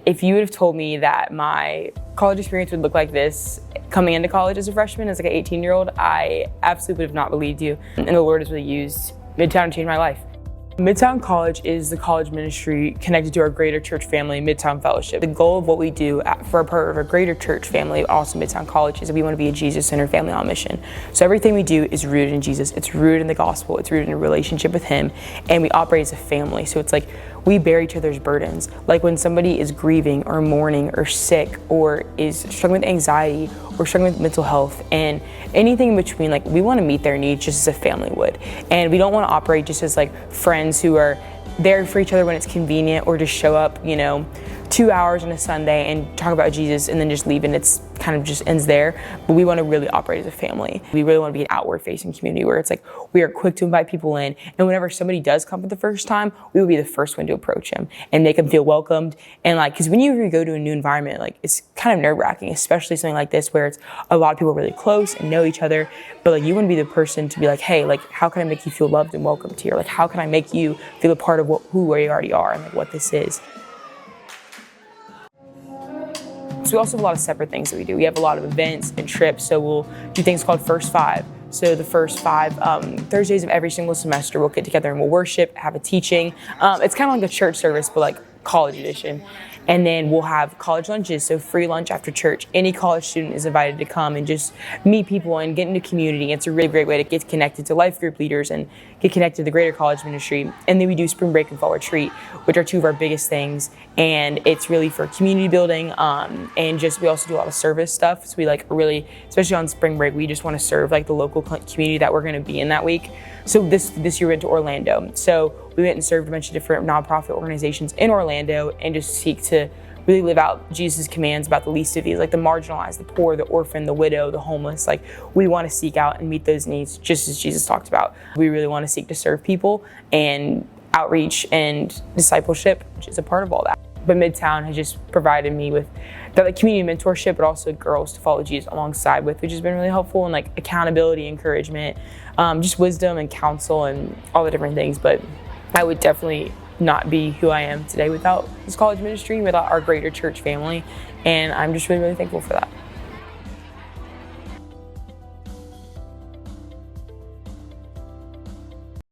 If you would have told me that my college experience would look like this coming into college as a freshman, as like an 18-year-old, I absolutely would have not believed you. And the Lord has really used Midtown to change my life. Midtown College is the college ministry connected to our greater church family, Midtown Fellowship. The goal of what we do for a part of our greater church family, also Midtown College, is that we want to be a Jesus-centered family on mission. So everything we do is rooted in Jesus. It's rooted in the gospel. It's rooted in a relationship with Him, and we operate as a family. So it's like we bear each other's burdens. Like when somebody is grieving or mourning or sick or is struggling with anxiety or struggling with mental health and anything in between, like we want to meet their needs just as a family would. And we don't want to operate just as like friends who are there for each other when it's convenient, or just show up, 2 hours on a Sunday and talk about Jesus and then just leave and it's kind of just ends there. But we want to really operate as a family. We really want to be an outward facing community where it's like we are quick to invite people in, and whenever somebody does come for the first time, we will be the first one to approach them and make them feel welcomed. And like, because when you go to a new environment, like it's kind of nerve-wracking, especially something like this where it's a lot of people really close and know each other, but like you want to be the person to be like, hey, like how can I make you feel loved and welcomed here? Like how can I make you feel a part of who we already are and like what this is. So we also have a lot of separate things that we do. We have a lot of events and trips. So we'll do things called First Five. So the first 5 Thursdays of every single semester, we'll get together and we'll worship, have a teaching. It's kind of like a church service, but like college edition. And then we'll have college lunches, so free lunch after church. Any college student is invited to come and just meet people and get into community. It's a really great way to get connected to life group leaders and get connected to the greater college ministry. And then we do spring break and fall retreat, which are 2 of our biggest things. And it's really for community building, and just we also do a lot of service stuff. So we like really, especially on spring break, we just want to serve like the local community that we're going to be in that week. So this year we went to Orlando. So we went and served a bunch of different nonprofit organizations in Orlando and just seek to really live out Jesus' commands about the least of these, like the marginalized, the poor, the orphan, the widow, the homeless. Like we want to seek out and meet those needs just as Jesus talked about. We really want to seek to serve people and outreach and discipleship, which is a part of all that. But Midtown has just provided me with that like community mentorship, but also girls to follow Jesus alongside with, which has been really helpful, and like accountability, encouragement, just wisdom and counsel and all the different things. But I would definitely not be who I am today without this college ministry, without our greater church family. And I'm just really, really thankful for that.